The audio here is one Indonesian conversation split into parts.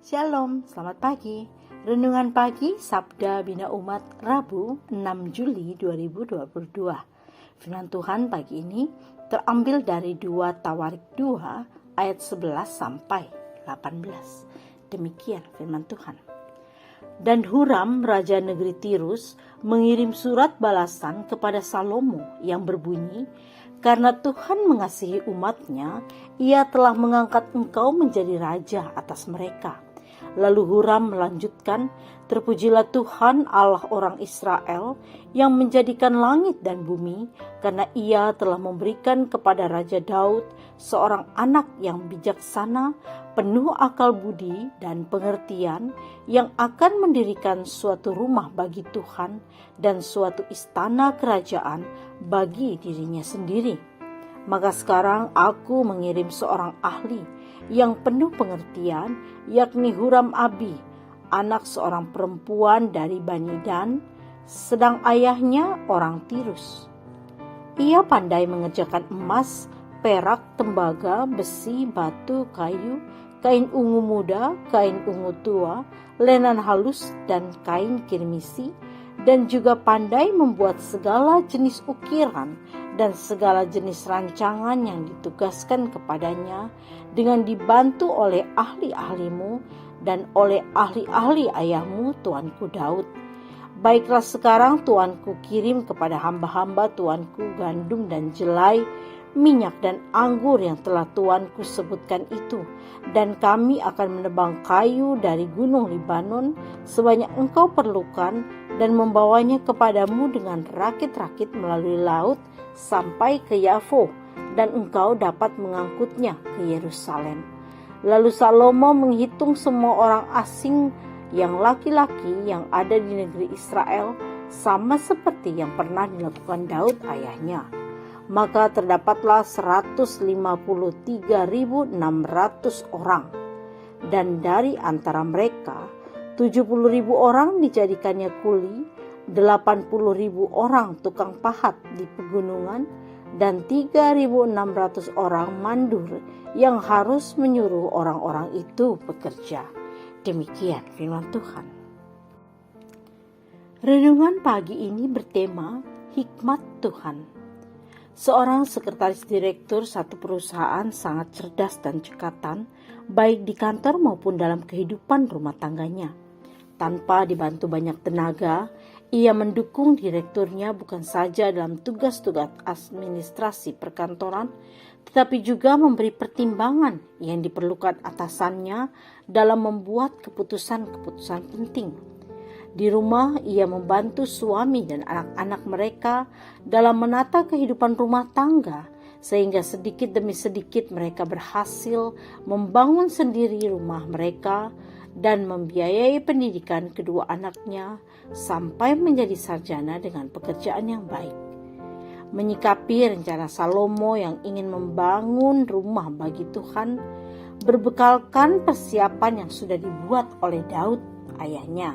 Shalom, selamat pagi. Renungan pagi Sabda Bina Umat Rabu 6 Juli 2022. Firman Tuhan pagi ini terambil dari 2 Tawarik 2 ayat 11 sampai 18. Demikian firman Tuhan. Dan Huram, raja negeri Tirus, mengirim surat balasan kepada Salomo yang berbunyi, "Karena Tuhan mengasihi umatnya, ia telah mengangkat engkau menjadi raja atas mereka." Lalu Huram melanjutkan, "Terpujilah Tuhan Allah orang Israel yang menjadikan langit dan bumi, karena ia telah memberikan kepada Raja Daud seorang anak yang bijaksana, penuh akal budi dan pengertian, yang akan mendirikan suatu rumah bagi Tuhan dan suatu istana kerajaan bagi dirinya sendiri. Maka sekarang aku mengirim seorang ahli yang penuh pengertian, yakni Huram Abi, anak seorang perempuan dari Bani Dan, sedang ayahnya orang Tirus. Ia pandai mengerjakan emas, perak, tembaga, besi, batu, kayu, kain ungu muda, kain ungu tua, lenan halus, dan kain kirmisi, dan juga pandai membuat segala jenis ukiran dan segala jenis rancangan yang ditugaskan kepadanya, dengan dibantu oleh ahli-ahlimu dan oleh ahli-ahli ayahmu tuanku Daud. Baiklah sekarang tuanku kirim kepada hamba-hamba tuanku gandum dan jelai, minyak dan anggur yang telah tuanku sebutkan itu, dan kami akan menebang kayu dari gunung Libanon sebanyak engkau perlukan dan membawanya kepadamu dengan rakit-rakit melalui laut sampai ke Yafo, dan engkau dapat mengangkutnya ke Yerusalem." Lalu Salomo menghitung semua orang asing yang laki-laki yang ada di negeri Israel, sama seperti yang pernah dilakukan Daud ayahnya. Maka terdapatlah 153.600 orang, dan dari antara mereka 70.000 orang dijadikannya kuli, 80.000 orang tukang pahat di pegunungan, dan 3.600 orang mandur yang harus menyuruh orang-orang itu bekerja. Demikian firman Tuhan. Renungan pagi ini bertema Hikmat Tuhan. Seorang sekretaris direktur satu perusahaan sangat cerdas dan cekatan, baik di kantor maupun dalam kehidupan rumah tangganya. Tanpa dibantu banyak tenaga, ia mendukung direkturnya bukan saja dalam tugas-tugas administrasi perkantoran, tetapi juga memberi pertimbangan yang diperlukan atasannya dalam membuat keputusan-keputusan penting. Di rumah, ia membantu suami dan anak-anak mereka dalam menata kehidupan rumah tangga, sehingga sedikit demi sedikit mereka berhasil membangun sendiri rumah mereka dan membiayai pendidikan kedua anaknya sampai menjadi sarjana dengan pekerjaan yang baik. Menyikapi rencana Salomo yang ingin membangun rumah bagi Tuhan, berbekalkan persiapan yang sudah dibuat oleh Daud ayahnya,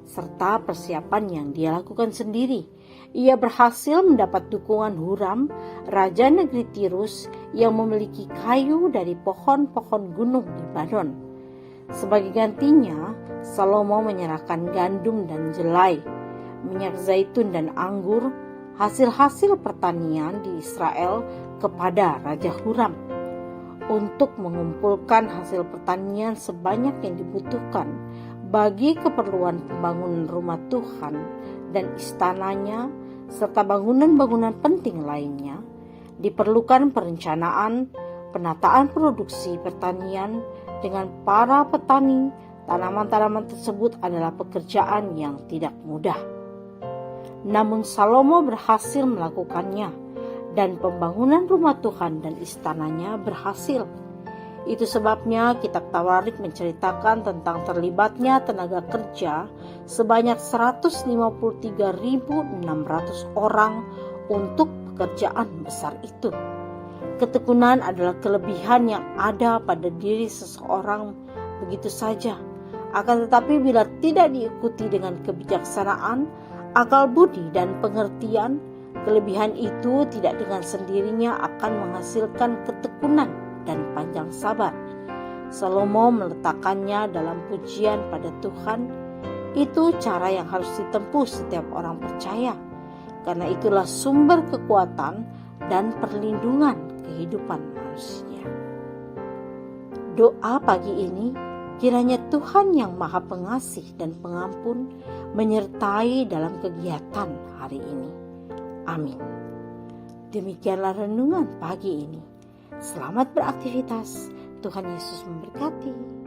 serta persiapan yang dia lakukan sendiri, ia berhasil mendapat dukungan Huram, raja negeri Tirus, yang memiliki kayu dari pohon-pohon gunung Libanon. Sebagai gantinya, Salomo menyerahkan gandum dan jelai, minyak zaitun dan anggur, hasil-hasil pertanian di Israel kepada Raja Huram, untuk mengumpulkan hasil pertanian sebanyak yang dibutuhkan bagi keperluan pembangunan rumah Tuhan dan istananya, serta bangunan-bangunan penting lainnya. Diperlukan perencanaan, penataan produksi pertanian dengan para petani. Tanaman-tanaman tersebut adalah pekerjaan yang tidak mudah. Namun Salomo berhasil melakukannya, dan pembangunan rumah Tuhan dan istananya berhasil. Itu sebabnya kitab Tawarik menceritakan tentang terlibatnya tenaga kerja sebanyak 153.600 orang untuk pekerjaan besar itu. Ketekunan adalah kelebihan yang ada pada diri seseorang begitu saja. Akan tetapi bila tidak diikuti dengan kebijaksanaan, akal budi dan pengertian, Kelebihan itu tidak dengan sendirinya akan menghasilkan ketekunan dan panjang sabar. Salomo meletakkannya dalam pujian pada Tuhan. Itu cara yang harus ditempuh setiap orang percaya, karena itulah sumber kekuatan dan perlindungan kehidupan manusia. Doa pagi ini, kiranya Tuhan yang Maha Pengasih dan Pengampun menyertai dalam kegiatan hari ini. Amin. Demikianlah renungan pagi ini. Selamat beraktivitas. Tuhan Yesus memberkati.